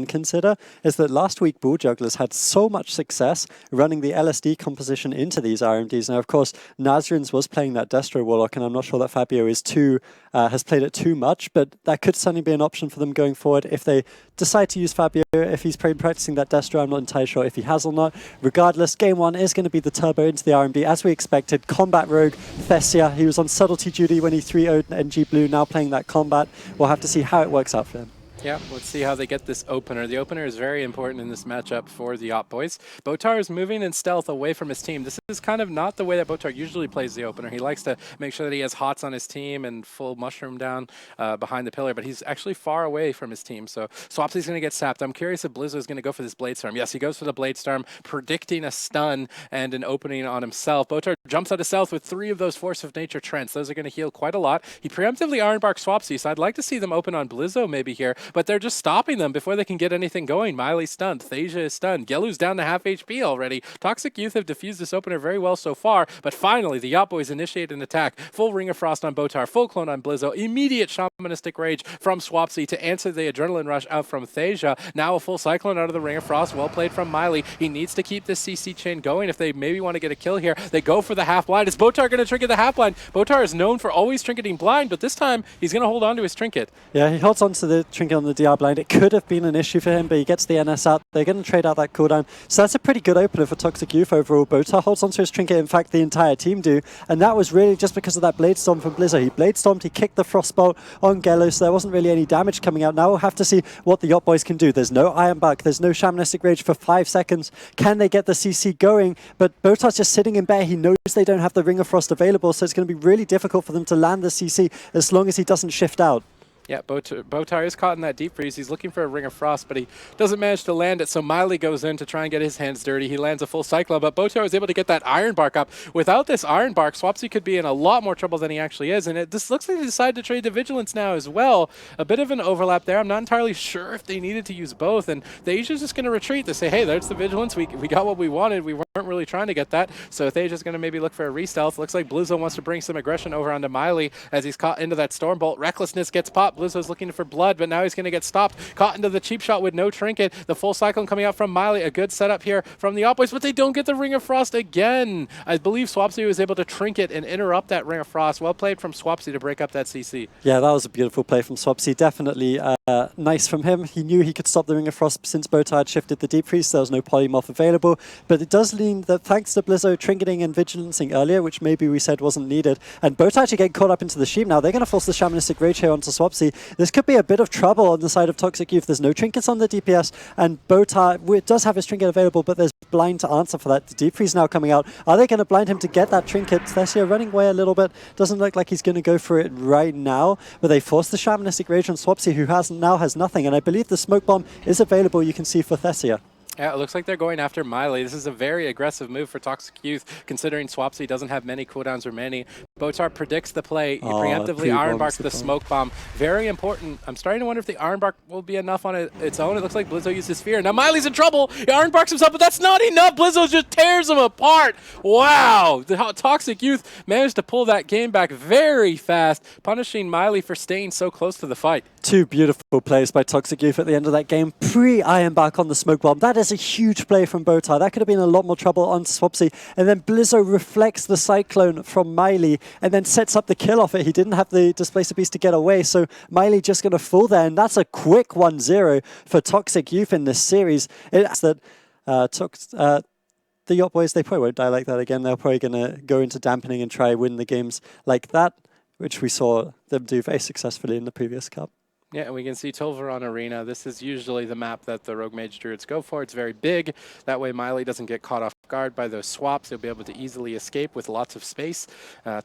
consider is that last week Bull Jugglers had so much success running the LSD composition into these RMDs. Now, of course, Nazrian's was playing that Destro Warlock, and I'm not sure that Fabio is has played it too much, but that could certainly be an option for them going forward if they decide to use Fabio. If he's practicing that Destro, I'm not entirely sure if he has or not. Regardless, game one is going to be the turbo into the RMD, as we expected. Combat Rogue, Thessia, he was on subtlety duty when he 3-0'd NG Blue, now playing that combat. We'll have to see how it works out for him. Yeah, let's see how they get this opener. The opener is very important in this matchup for the Yacht boys. Botar is moving in stealth away from his team. This is kind of not the way that Botar usually plays the opener. He likes to make sure that he has hots on his team and full mushroom down behind the pillar, but he's actually far away from his team. So Swapsy's going to get sapped. I'm curious if Blizzo is going to go for this Blade Storm. Yes, he goes for the Blade Storm, predicting a stun and an opening on himself. Botar jumps out of stealth with 3 of those Force of Nature Trents. Those are going to heal quite a lot. He preemptively Ironbark Swapsy, so I'd like to see them open on Blizzo maybe here, but they're just stopping them before they can get anything going. Miley's stunned. Thasia is stunned. Gelu's down to half HP already. Toxic Youth have defused this opener very well so far, but finally the Yacht boys initiate an attack. Full Ring of Frost on Botar, full clone on Blizzo, immediate Shamanistic Rage from Swapsy to answer the Adrenaline Rush out from Thasia. Now a full Cyclone out of the Ring of Frost. Well played from Miley. He needs to keep this CC chain going if they maybe want to get a kill here. They go for the half blind. Is Botar going to trinket the half blind? Botar is known for always trinketing blind, but this time he's going to hold on to his trinket. Yeah, he holds on to the trinket on the DR blind. It could have been an issue for him, but he gets the NS out. They're going to trade out that cooldown. So that's a pretty good opener for Toxic Youth overall. Botar holds onto his trinket. In fact, the entire team do. And that was really just because of that Blade Storm from Blizzo. He Blade Stormed, he kicked the Frostbolt on Gelu, so there wasn't really any damage coming out. Now we'll have to see what the Yacht boys can do. There's no Ironbark, there's no Shamanistic Rage for 5 seconds. Can they get the CC going? But Botar's just sitting in bed. He knows they don't have the Ring of Frost available, so it's going to be really difficult for them to land the CC as long as he doesn't shift out. Yeah, Botar is caught in that deep freeze. He's looking for a Ring of Frost, but he doesn't manage to land it, so Miley goes in to try and get his hands dirty. He lands a full Cyclone, but Botar is able to get that Ironbark up. Without this Ironbark, Swapsy could be in a lot more trouble than he actually is, and this looks like they decided to trade to Vigilance now as well. A bit of an overlap there. I'm not entirely sure if they needed to use both, and Thasia's just going to retreat. They say, hey, there's the Vigilance. We got what we wanted. We weren't really trying to get that, so Thasia's going to maybe look for a re-stealth. Looks like Blizzo wants to bring some aggression over onto Miley as he's caught into that Stormbolt. Recklessness gets popped. Blizzo's looking for blood, but now he's going to get stopped. Caught into the cheap shot with no trinket. The full Cyclone coming out from Miley. A good setup here from the Yacht boys, but they don't get the Ring of Frost again. I believe Swapsy was able to trinket and interrupt that Ring of Frost. Well played from Swapsy to break up that CC. Yeah, that was a beautiful play from Swapsy. Definitely nice from him. He knew he could stop the Ring of Frost since Botar had shifted the Deep Freeze, so there was no Polymorph available. But it does mean that thanks to Blizzo trinketing and vigilancing earlier, which maybe we said wasn't needed, and Botar actually getting caught up into the sheep now, they're going to force the Shamanistic Rage here onto Swapsy. This could be a bit of trouble on the side of Toxic Youth. There's no trinkets on the DPS, and Botar does have his trinket available, but there's blind to answer for that. The Deep Freeze now coming out. Are they going to blind him to get that trinket? Thessia running away a little bit. Doesn't look like he's going to go for it right now, but they force the Shamanistic Rage on Swapsy, who now has nothing, and I believe the Smoke Bomb is available, you can see, for Thessia. Yeah, it looks like they're going after Miley. This is a very aggressive move for Toxic Youth, considering Swapsy doesn't have many cooldowns remaining. Botar predicts the play. He preemptively Ironbarks the Smoke Bomb. Very important. I'm starting to wonder if the Ironbark will be enough on its own. It looks like Blizzo used his Fear. Now Miley's in trouble. He Ironbarks himself, but that's not enough. Blizzo just tears him apart. Wow. The Toxic Youth managed to pull that game back very fast, punishing Miley for staying so close to the fight. 2 beautiful plays by Toxic Youth at the end of that game. Pre-Ironbark on the Smoke Bomb. That is a huge play from Botar. That could have been a lot more trouble on Swapsy. And then Blizzo reflects the Cyclone from Miley and then sets up the kill off it. He didn't have the Displacer Beast to get away, so Miley just going to fall there. And that's a quick 1-0 for Toxic Youth in this series. It's that the Yacht boys, they probably won't die like that again. They're probably going to go into dampening and try win the games like that, which we saw them do very successfully in the previous cup. Yeah, and we can see Tolvaron Arena. This is usually the map that the Rogue Mage Druids go for. It's very big. That way Miley doesn't get caught off guard by those swaps. He'll be able to easily escape with lots of space.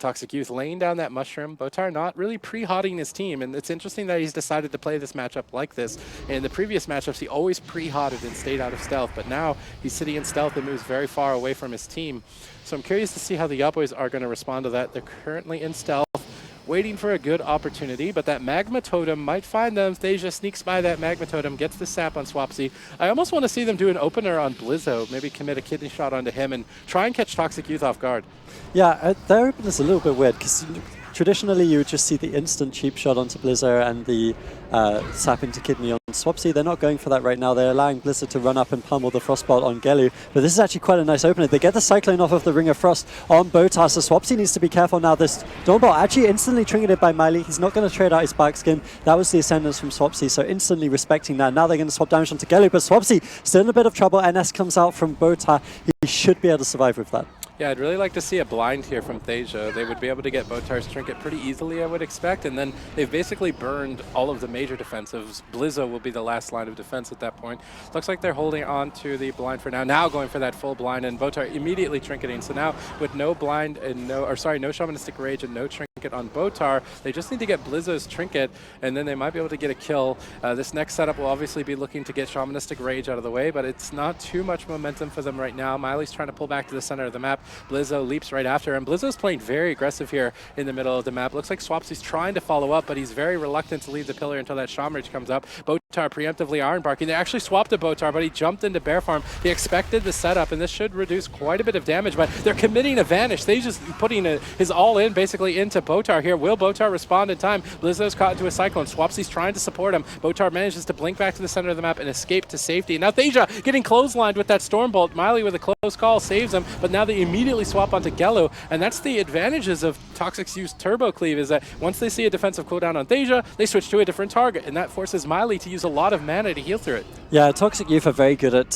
Toxic Youth laying down that mushroom. Botar not really pre-hotting his team, and it's interesting that he's decided to play this matchup like this. In the previous matchups, he always pre-hotted and stayed out of stealth, but now he's sitting in stealth and moves very far away from his team. So I'm curious to see how the Yacht boys are going to respond to that. They're currently in stealth, waiting for a good opportunity, but that Magma Totem might find them. Thasia sneaks by that Magma Totem, gets the sap on Swapsy. I almost want to see them do an opener on Blizzo, maybe commit a kidney shot onto him and try and catch Toxic Youth off guard. Yeah, their opener is a little bit weird, because traditionally you would just see the instant cheap shot onto Blizzo and the sap into kidney onto Swapsy, they're not going for that right now. They're allowing Blizzard to run up and pummel the Frostbolt on Gelu. But this is actually quite a nice opener. They get the Cyclone off of the Ring of Frost on Botar, so Swapsy needs to be careful now. This Dawnbolt actually instantly triggered by Miley. He's not going to trade out his Bark Skin. That was the Ascendance from Swapsy, so instantly respecting that. Now they're going to swap damage onto Gelu, but Swapsy still in a bit of trouble. NS comes out from Botar. He should be able to survive with that. Yeah, I'd really like to see a blind here from Thasia. They would be able to get Botar's Trinket pretty easily, I would expect, and then they've basically burned all of the major defensives. Blizzo will be the last line of defense at that point. Looks like they're holding on to the blind for now. Now going for that full blind, and Botar immediately trinketing. So now with no blind and no Shamanistic Rage and no trinket on Botar, they just need to get Blizzo's Trinket, and then they might be able to get a kill. This next setup will obviously be looking to get Shamanistic Rage out of the way, but it's not too much momentum for them right now. Miley's trying to pull back to the center of the map. Blizzo leaps right after him. Blizzo's playing very aggressive here in the middle of the map. Looks like Swapsy's trying to follow up, but he's very reluctant to leave the pillar until that Shaman Rage comes up. Botar preemptively Iron Barking. They actually swapped a Botar, but he jumped into Bear Farm. He expected the setup, and this should reduce quite a bit of damage, but they're committing a Vanish. They just putting his all-in basically into Botar here. Will Botar respond in time? Blizzo's caught into a Cyclone. Swapsy's trying to support him. Botar manages to blink back to the center of the map and escape to safety. Now Thasia getting clotheslined with that Stormbolt. Miley with a close call saves him, but now they immediately swap onto Gelu, and that's the advantages of Toxic's use Turbo Cleave, is that once they see a defensive cooldown on Thasia, they switch to a different target, and that forces Miley to use a lot of mana to heal through it. Yeah, Toxic Youth are very good at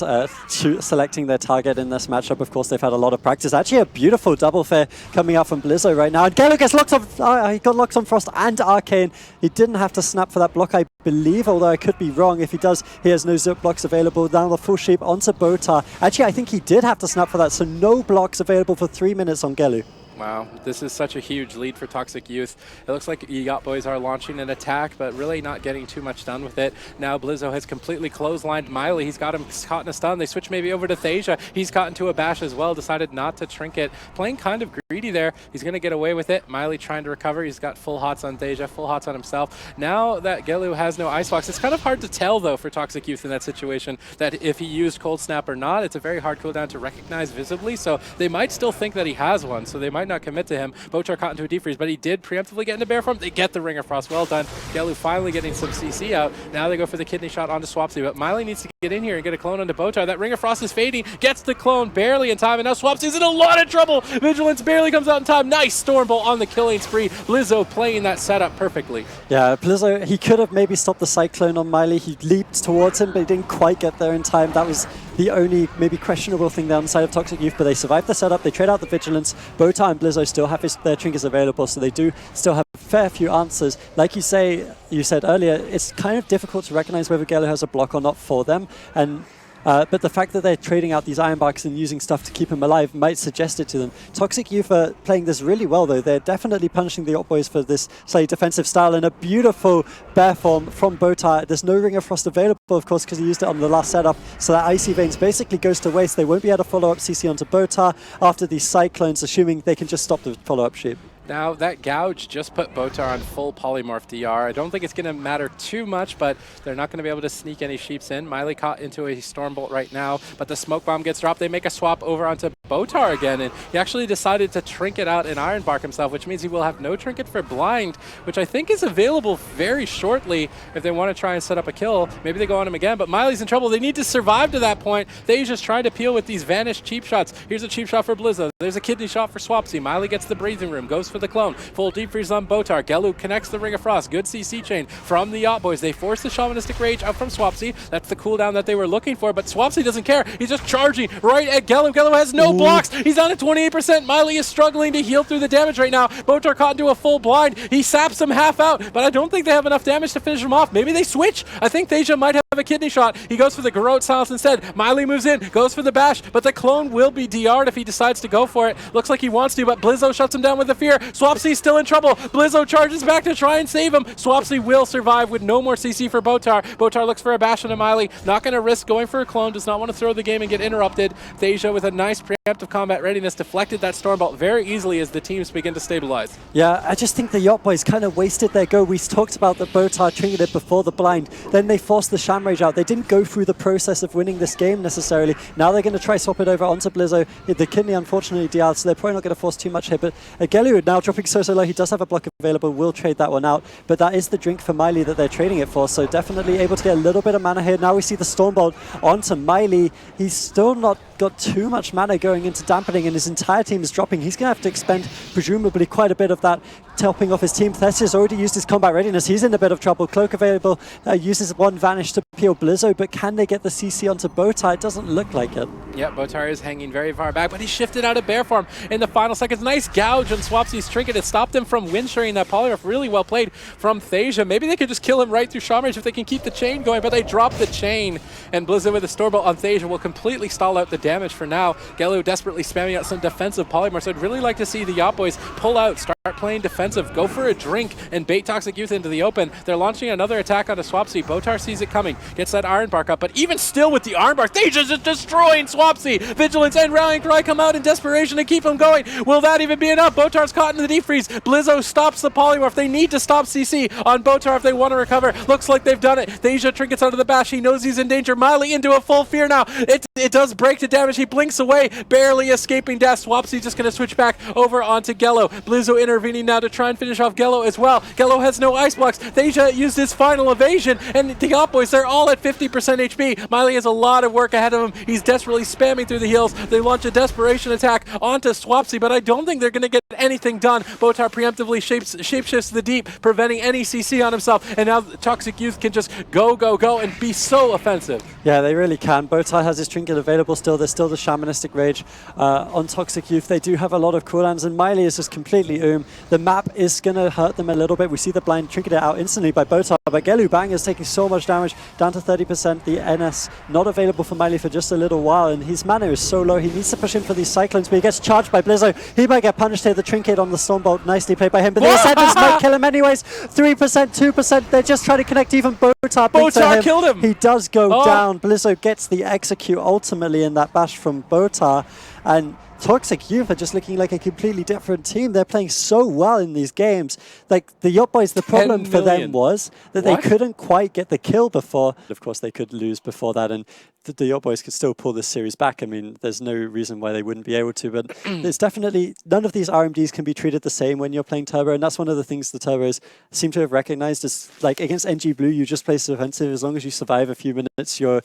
selecting their target in this matchup. Of course, they've had a lot of practice. Actually, a beautiful double fair coming out from Blizzo right now, and Gelu gets locked on. He got locked on Frost and Arcane. He didn't have to snap for that block, I believe, although I could be wrong. If he does, he has no Zip blocks available. Down the full sheep onto Botar. Actually, I think he did have to snap for that, so no blocks available for 3 minutes on Gelu. Wow, this is such a huge lead for Toxic Youth. It looks like Yacht Boys are launching an attack, but really not getting too much done with it. Now Blizzo has completely clotheslined Miley. He's got him caught in a stun. They switch maybe over to Thasia. He's caught into a bash as well, decided not to trinket. Playing kind of greedy there. He's going to get away with it. Miley trying to recover. He's got full hots on Thasia, full hots on himself. Now that Gelu has no Icebox, it's kind of hard to tell, though, for Toxic Youth in that situation, that if he used Cold Snap or not. It's a very hard cooldown to recognize visibly, so they might still think that he has one, so they might not commit to him. Botar caught into a defreeze, but he did preemptively get into Bear Farm. They get the Ring of Frost. Well done. Gelu finally getting some CC out. Now they go for the kidney shot onto Swapsy, but Miley needs to get in here and get a clone onto Botar. That Ring of Frost is fading. Gets the clone barely in time, and now Swapsy's in a lot of trouble. Vigilance barely comes out in time. Nice Stormbolt on the killing spree. Blizzo playing that setup perfectly. Yeah, Blizzo, he could have maybe stopped the Cyclone on Miley. He leaped towards him, but he didn't quite get there in time. That was the only maybe questionable thing there on the side of Toxic Youth, but they survived the setup. They trade out the Vigilance. Botar and Blizzo still have their trinkets available, so they do still have a fair few answers. Like you said earlier, it's kind of difficult to recognize whether Gelu has a block or not for them, and but the fact that they're trading out these Iron Barks and using stuff to keep him alive might suggest it to them. Toxic Youth are playing this really well, though. They're definitely punishing the Yacht Boys for this slightly defensive style, and a beautiful Bear Form from Botar. There's no Ring of Frost available, of course, because he used it on the last setup, so that Icy Veins basically goes to waste. They won't be able to follow up CC onto Botar after these Cyclones, assuming they can just stop the follow-up sheep. Now, that Gouge just put Botar on full Polymorph DR. I don't think it's going to matter too much, but they're not going to be able to sneak any sheeps in. Miley caught into a Stormbolt right now, but the Smoke Bomb gets dropped. They make a swap over onto Botar again, and he actually decided to trinket out an Iron Bark himself, which means he will have no trinket for Blind, which I think is available very shortly if they want to try and set up a kill. Maybe they go on him again, but Miley's in trouble. They need to survive to that point. Thasia's trying to peel with these vanished cheap shots. Here's a cheap shot for Blizzo. There's a kidney shot for Swapsy. Miley gets the Breathing Room, goes for the clone. Full deep freeze on Botar. Gelu connects the Ring of Frost. Good CC chain from the Yacht Boys. They force the Shamanistic Rage out from Swapsy. That's the cooldown that they were looking for, but Swapsy doesn't care. He's just charging right at Gelu. Gelu has no blocks. He's down at 28%. Miley is struggling to heal through the damage right now. Botar caught into a full blind. He saps him half out, but I don't think they have enough damage to finish him off. Maybe they switch. I think Thasia might have a kidney shot. He goes for the Garrote Silence instead. Miley moves in, goes for the bash, but the clone will be DR'd if he decides to go for it. Looks like he wants to, but Blizzo shuts him down with the fear. Swapsy's still in trouble. Blizzo charges back to try and save him. Swapsy will survive with no more CC for Botar. Botar looks for a bash on Miley. Not going to risk going for a clone. Does not want to throw the game and get interrupted. Thasia with a nice preemptive combat readiness deflected that Stormbolt very easily as the teams begin to stabilize. Yeah, I just think the Yacht Boys kind of wasted their go. We talked about the Botar trinketed before the blind. Then they forced the Shamrage out. They didn't go through the process of winning this game necessarily. Now they're going to try swap it over onto Blizzo. The kidney unfortunately DR'd, so they're probably not going to force too much here. But Gelu now dropping so low. He does have a block available. Will trade that one out. But that is the drink for Miley that they're trading it for. So definitely able to get a little bit of mana here. Now we see the Stormbolt onto Miley. He's still not got too much mana going into dampening, and his entire team is dropping. He's going to have to expend presumably quite a bit of that, helping off his team. Thessia's already used his combat readiness. He's in a bit of trouble. Cloak available, uses one Vanish to peel Blizzo, but can they get the CC onto Botar? It doesn't look like it. Yeah, Botar is hanging very far back, but he shifted out of bear form in the final seconds. Nice gouge on Swapsy's trinket. It stopped him from wind-sharing that polymorph. Really well played from Thasia. Maybe they could just kill him right through Shamrage if they can keep the chain going, but they drop the chain, and Blizzo with a Stormbolt on Thasia will completely stall out the damage for now. Gelu desperately spamming out some defensive polymorphs. So I'd really like to see the Yacht Boys pull out, start playing defensive, go for a drink, and bait Toxic Youth into the open. They're launching another attack onto Swapsy. Botar sees it coming, gets that Iron Bark up, but even still with the Iron Bark, they just destroying Swapsy. Vigilance and Rallying Cry come out in desperation to keep him going. Will that even be enough? Botar's caught in the deep freeze. Blizzo stops the polymorph. They need to stop CC on Botar if they want to recover. Looks like they've done it. Thasia trinkets out of the bash. He knows he's in danger. Miley into a full fear now. It does break to damage. He blinks away, barely escaping death. Swapsy just going to switch back over onto Gelo. Blizzo intervening now to try and finish off Gelo as well. Gelo has no ice blocks. Thasia used his final evasion, and the Yacht Boys, they're all at 50% HP. Miley has a lot of work ahead of him. He's desperately spamming through the heals. They launch a desperation attack onto Swapsy, but I don't think they're going to get anything done. Botar preemptively shapeshifts the deep, preventing any CC on himself, and now Toxic Youth can just go and be so offensive. Yeah, they really can. Botar has his trinket available still. There's still the Shamanistic Rage on Toxic Youth. They do have a lot of cooldowns, and Miley is just completely The map is going to hurt them a little bit. We see the blind trinketed out instantly by Botar, but Gelu Bang is taking so much damage, down to 30%. The NS not available for Miley for just a little while, and his mana is so low. He needs to push in for these Cyclones, but he gets charged by Blizzo. He might get punished here. The trinket on the Stormbolt, nicely played by him, but the Ascendants might kill him anyways. 3%, 2%. They're just trying to connect even Botar. Botar killed him. He does go down. Blizzo gets the execute ultimately in that bash from Botar, and Toxic Youth are just looking like a completely different team. They're playing so well in these games. Like the Yacht Boys, the problem for them was that they couldn't quite get the kill before. Of course, they could lose before that, and the Yacht Boys could still pull this series back. I mean, there's no reason why they wouldn't be able to, but there's definitely, none of these RMDs can be treated the same when you're playing Turbo, and that's one of the things the Turbos seem to have recognized is, like, against NG Blue, you just play defensive. As long as you survive a few minutes, you're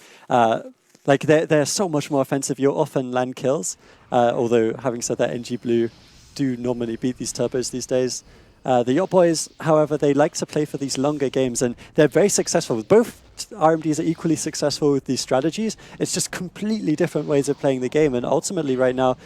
like they're so much more offensive. You'll often land kills. Although, having said that, NG Blue do normally beat these Turbos these days. The Yacht Boys, however, they like to play for these longer games, and they're very successful. Both RMDs are equally successful with these strategies. It's just completely different ways of playing the game, and ultimately right now,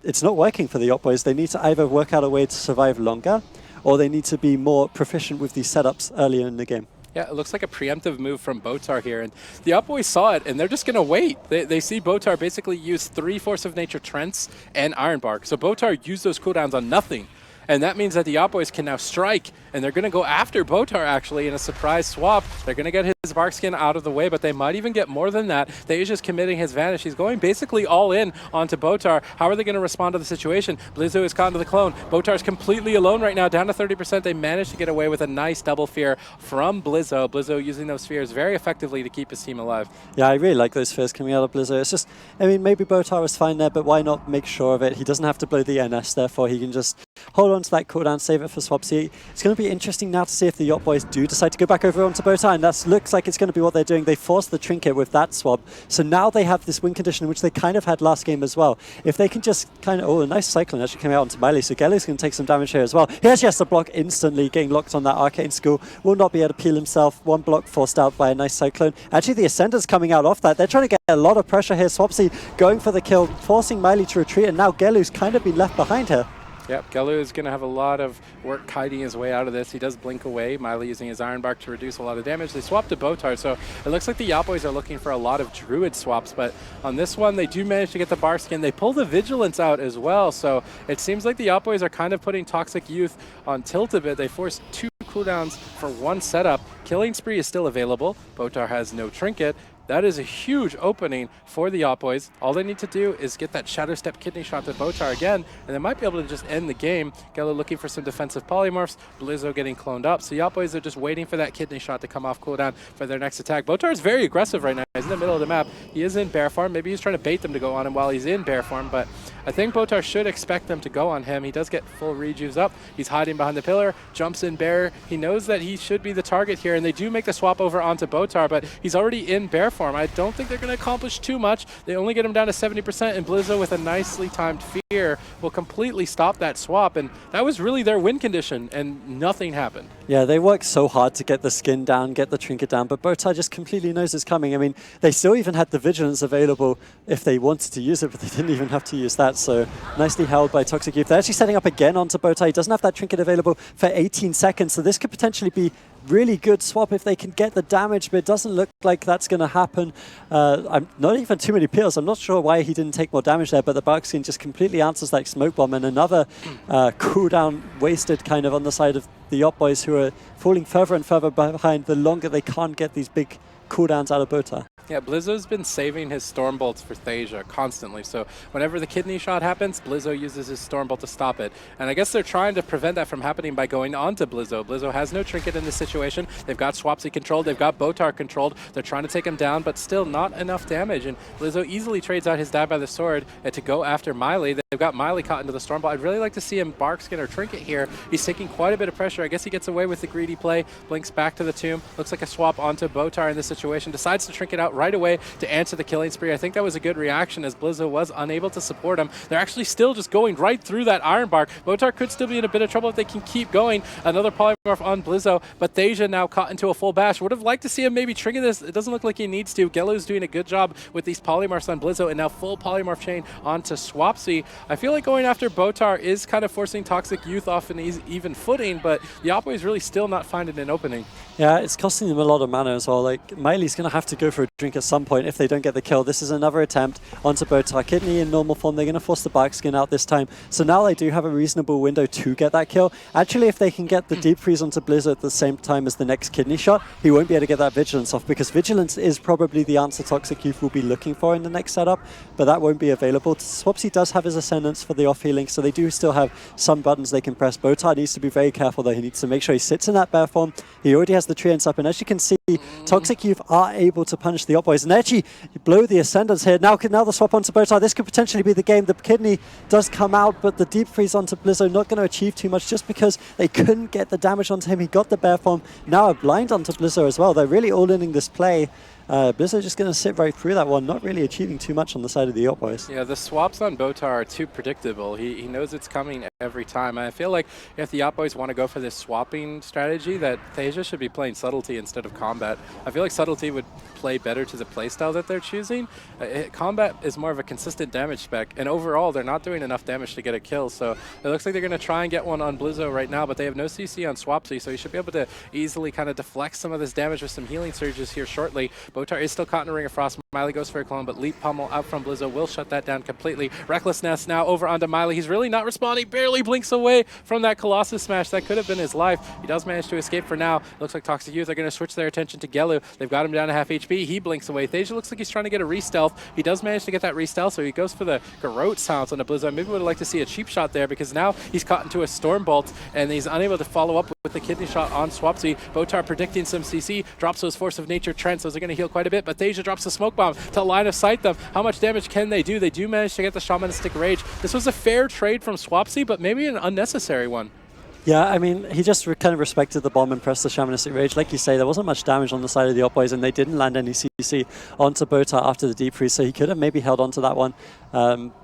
it's not working for the Yacht Boys. They need to either work out a way to survive longer, or they need to be more proficient with these setups earlier in the game. Yeah, it looks like a preemptive move from Botar here, and the Yacht Boys saw it, and they're just going to wait. They see Botar basically use 3 Force of Nature Trents and Iron Bark. So Botar used those cooldowns on nothing, and that means that the Yacht Boys can now strike, and they're going to go after Botar actually in a surprise swap. They're going to get his Bark Skin out of the way, but they might even get more than that. Thasia's committing his Vanish. He's going basically all in onto Botar. How are they going to respond to the situation? Blizzo is caught into the clone. Botar's completely alone right now, down to 30%. They managed to get away with a nice double fear from Blizzo. Blizzo using those fears very effectively to keep his team alive. Yeah, I really like those fears coming out of Blizzo. It's just, I mean, maybe Botar was fine there, but why not make sure of it? He doesn't have to blow the NS, therefore he can just hold on to that cooldown, save it for Swapsy. It's going to be interesting now to see if the Yacht Boys do decide to go back over onto Botar, and that looks like it's going to be what they're doing. They forced the trinket with that swap, so now they have this win condition, which they kind of had last game as well. If they can just kind of, a nice Cyclone actually came out onto Miley, so Gelly's going to take some damage here as well. He actually has to block instantly, getting locked on that Arcane School. Will not be able to peel himself. One block forced out by a nice Cyclone. Actually, the Ascendant's coming out off that. They're trying to get a lot of pressure here. Swapsy going for the kill, forcing Miley to retreat, and now Gelu's kind of been left behind here. Yep, Gelu is going to have a lot of work kiting his way out of this. He does blink away. Miley using his Iron Bark to reduce a lot of damage. They swapped to Botar, so it looks like the Yacht Boys are looking for a lot of Druid swaps, but on this one, they do manage to get the Bark Skin. They pull the Vigilance out as well, so it seems like the Yacht Boys are kind of putting Toxic Youth on tilt a bit. They forced 2 cooldowns for 1 setup. Killing Spree is still available. Botar has no trinket. That is a huge opening for the Yacht Boys. All they need to do is get that Shadow Step kidney shot to Botar again, and they might be able to just end the game. Gello looking for some defensive polymorphs, Blizzo getting cloned up. So Yacht Boys are just waiting for that kidney shot to come off cooldown for their next attack. Botar is very aggressive right now. He's in the middle of the map. He is in bear farm. Maybe he's trying to bait them to go on him while he's in bear farm, but I think Botar should expect them to go on him. He does get full rejuves up. He's hiding behind the pillar, jumps in bear. He knows that he should be the target here, and they do make the swap over onto Botar, but he's already in bear farm. I don't think they're going to accomplish too much. They only get him down to 70%, and Blizzo with a nicely timed fear will completely stop that swap, and that was really their win condition, and nothing happened. Yeah, they worked so hard to get the skin down, get the trinket down, but Botar just completely knows it's coming. I mean, they still even had the vigilance available if they wanted to use it, but they didn't even have to use that, so nicely held by Toxic Youth. They're actually setting up again onto Botar. He doesn't have that trinket available for 18 seconds, so this could potentially be really good swap if they can get the damage, but it doesn't look like that's going to happen. I'm not even too many pills. I'm not sure why he didn't take more damage there, but the Bark Skin just completely answers like Smoke Bomb, and another cooldown wasted kind of on the side of the Yacht Boys, who are falling further and further behind the longer they can't get these big cooldowns out of Botar. Yeah, Blizzo's been saving his Storm Bolts for Thasia constantly, so whenever the kidney shot happens, Blizzo uses his Storm Bolt to stop it. And I guess they're trying to prevent that from happening by going on to Blizzo. Blizzo has no trinket in this situation. They've got Swapsy controlled, they've got Botar controlled. They're trying to take him down, but still not enough damage. And Blizzo easily trades out his Die by the Sword to go after Miley. They've got Miley caught into the Storm Bolt. I'd really like to see him Barkskin or Trinket here. He's taking quite a bit of pressure. I guess he gets away with the greedy play. Blinks back to the tomb. Looks like a swap onto Botar in this situation. Decides to Trinket out right away to answer the killing spree. I think that was a good reaction as Blizzo was unable to support him. They're actually still just going right through that Iron Bark. Botar could still be in a bit of trouble if they can keep going. Another polymorph on Blizzo, but Thasia now caught into a full bash. Would have liked to see him maybe trigger this. It doesn't look like he needs to. Gello's doing a good job with these polymorphs on Blizzo, and now full polymorph chain onto Swapsy. I feel like going after Botar is kind of forcing Toxic Youth off an even footing, but the Yacht Boys really still not finding an opening. Yeah, it's costing them a lot of mana as well. Like, Miley's going to have to go for a drink at some point if they don't get the kill. This is another attempt onto Botar. Kidney in normal form. They're going to force the Bark Skin out this time. So now they do have a reasonable window to get that kill. Actually, if they can get the Deep Freeze onto Blizzard at the same time as the next Kidney shot, he won't be able to get that Vigilance off, because Vigilance is probably the answer Toxic Youth will be looking for in the next setup, but that won't be available. Swapsy does have his Ascendance for the off healing, so they do still have some buttons they can press. Botar needs to be very careful though. He needs to make sure he sits in that bear form. He already has the Treants up, and as you can see, Toxic Youth are able to punish the Yacht Boys, and they actually blow the Ascendance here. Now the swap onto Botar. This could potentially be the game. The Kidney does come out, but the Deep Freeze onto Blizzo not going to achieve too much just because they couldn't get the damage onto him. He got the bear form. Now a blind onto Blizzo as well. They're really all-inning this play. Blizzo just going to sit right through that one, not really achieving too much on the side of the Yacht Boys. Yeah, the swaps on Botar are too predictable. He knows it's coming every time. I feel like if the Yacht Boys want to go for this swapping strategy, that Thasia should be playing Subtlety instead of Combat. I feel like Subtlety would play better to the playstyle that they're choosing. Combat is more of a consistent damage spec, and overall they're not doing enough damage to get a kill, so it looks like they're going to try and get one on Blizzo right now, but they have no CC on Swapsy, so he should be able to easily kind of deflect some of this damage with some healing surges here shortly. Botar is still caught in a Ring of Frost. Miley goes for a clone, but Leap Pummel out from Blizzo will shut that down completely. Recklessness now over onto Miley. He's really not responding, barely blinks away from that Colossus smash. That could have been his life. He does manage to escape for now. Looks like Toxic Youth are going to switch their attention to Gellu. They've got him down to half HP. He blinks away. Thasia looks like he's trying to get a re-stealth. He does manage to get that re-stealth, so he goes for the Garrote Silence on the Blizzo. Maybe would have liked to see a cheap shot there, because now he's caught into a Storm Bolt, and he's unable to follow up with the Kidney shot on Swapsy. Botar predicting some CC, drops those Force of Nature Trends. Those are going to heal quite a bit, but Thasia drops the Smoke Bomb to line of sight them. How much damage can they do? They do manage to get the Shamanistic Rage. This was a fair trade from Swapsy, but maybe an unnecessary one. Yeah, I mean, he just kind of respected the bomb and pressed the Shamanistic Rage. Like you say, there wasn't much damage on the side of the Yacht Boys, and they didn't land any CC onto Botar after the Deep Freeze, so he could have maybe held on to that one.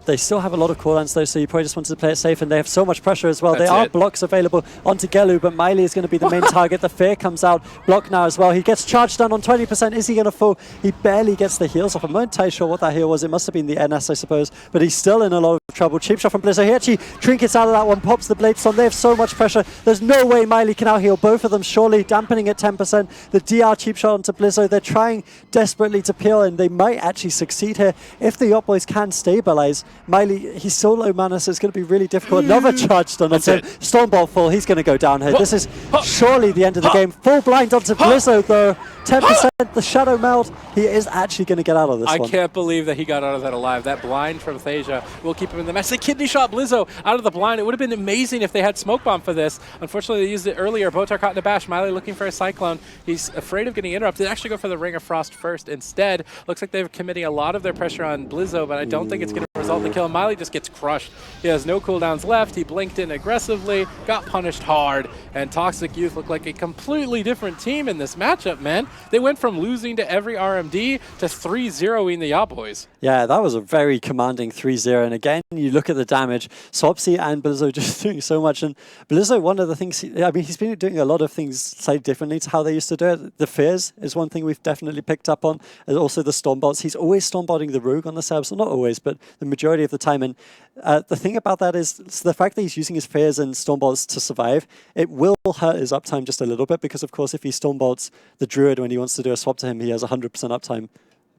They still have a lot of cooldowns though, so you probably just wanted to play it safe, and they have so much pressure as well. There are blocks available onto Gellu, but Miley is going to be the main target. The Fear comes out, block now as well. He gets charged down on 20%. Is he going to fall? He barely gets the heals off. I'm not entirely sure what that heal was. It must have been the NS, I suppose, but he's still in a lot of trouble. Cheap shot from Blizzo. He actually trinkets out of that one, pops the Blade Storm. They have so much pressure. There's no way Miley can out-heal both of them, surely, dampening at 10%. The DR cheap shot onto Blizzo. They're trying desperately to peel, and they might actually succeed here. If the Yacht Boys can stabilize, Miley, he's so low mana, so it's going to be really difficult. Another charge done onto him. Stormbolt full. He's going to go down here. This is surely the end of the game. Full blind onto Blizzo, though. 10%, the Shadow Meld. He is actually going to get out of this one. I can't believe that he got out of that alive. That blind from Thasia will keep him in the match. The kidney shot Blizzo out of the blind. It would have been amazing if they had Smoke Bomb for this. Unfortunately, they used it earlier. Botar caught in a bash. Miley looking for a Cyclone. He's afraid of getting interrupted. They actually go for the Ring of Frost first instead. Looks like they're committing a lot of their pressure on Blizzo, but I don't think it's going to result in the kill. Miley just gets crushed. He has no cooldowns left. He blinked in aggressively, got punished hard, and Toxic Youth look like a completely different team in this matchup, man. They went from losing to every RMD to 3-0ing the Yacht Boys. Yeah, that was a very commanding 3-0. And again, you look at the damage. Swapsy and Blizzo just doing so much. And Blizzo, one of the things, he's been doing a lot of things slightly differently to how they used to do it. The Fears is one thing we've definitely picked up on. And also the Stormbolts. He's always Stormbolting the Rogue on the subs. Well, not always, but the majority of the time. And the thing about that is the fact that he's using his Fears and Stormbolts to survive, it will hurt his uptime just a little bit, because of course if he Stormbolts the Druid when he wants to do a swap to him, he has 100% uptime,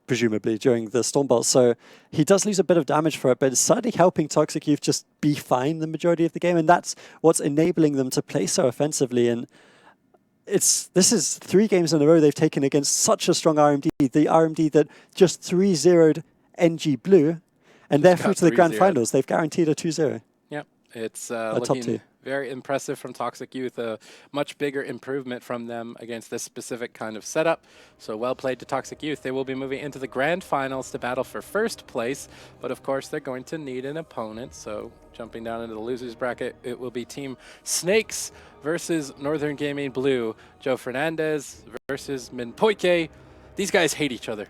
presumably, during the Stormbolt. So he does lose a bit of damage for it, but it's certainly helping Toxic Youth just be fine the majority of the game, and that's what's enabling them to play so offensively. And this is 3 games in a row they've taken against such a strong RMD, the RMD that just 3-0'd NG Blue, and they're through to the grand finals. They've guaranteed a 2-0. Yep, it's top 2. Very impressive from Toxic Youth, a much bigger improvement from them against this specific kind of setup. So well played to Toxic Youth. They will be moving into the grand finals to battle for first place, but of course they're going to need an opponent. So jumping down into the losers bracket, it will be Team Snakes versus Northern Gaming Blue. Joe Fernandez versus Minpoike. These guys hate each other.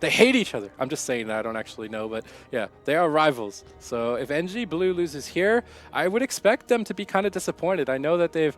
They hate each other. I'm just saying that. I don't actually know, but yeah, they are rivals. So if NG Blue loses here, I would expect them to be kind of disappointed. I know that they've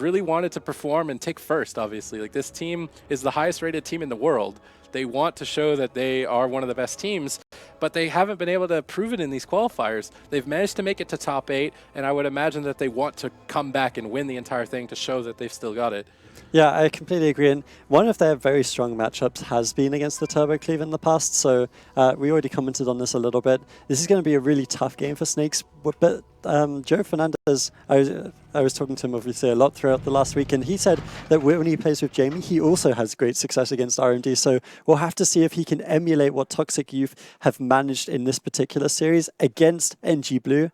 really wanted to perform and take first, obviously. Like, this team is the highest rated team in the world. They want to show that they are one of the best teams, but they haven't been able to prove it in these qualifiers. They've managed to make it to top 8, and I would imagine that they want to come back and win the entire thing to show that they've still got it. Yeah, I completely agree. And one of their very strong matchups has been against the Turbo Cleave in the past. So we already commented on this a little bit. This is going to be a really tough game for Snakes. But Joe Fernandez, I was talking to him obviously a lot throughout the last week, and he said that when he plays with Jamie, he also has great success against RMD. So we'll have to see if he can emulate what Toxic Youth have managed in this particular series against NG Blue.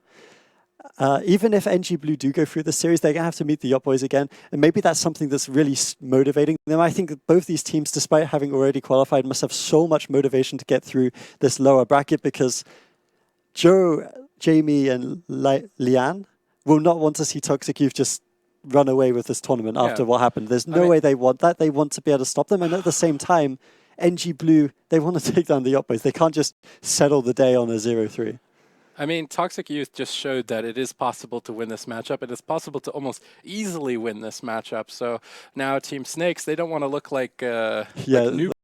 Even if NG Blue do go through the series, they're going to have to meet the Yacht Boys again. And maybe that's something that's really motivating them. I think that both these teams, despite having already qualified, must have so much motivation to get through this lower bracket, because Joe, Jamie, and Lian will not want to see Toxic Youth just run away with this tournament after what happened. There's no way they want that. They want to be able to stop them. And at the same time, NG Blue, they want to take down the Yacht Boys. They can't just settle the day on a 0-3. I mean, Toxic Youth just showed that it is possible to win this matchup. It is possible to almost easily win this matchup. So now Team Snakes, they don't want to look like, like new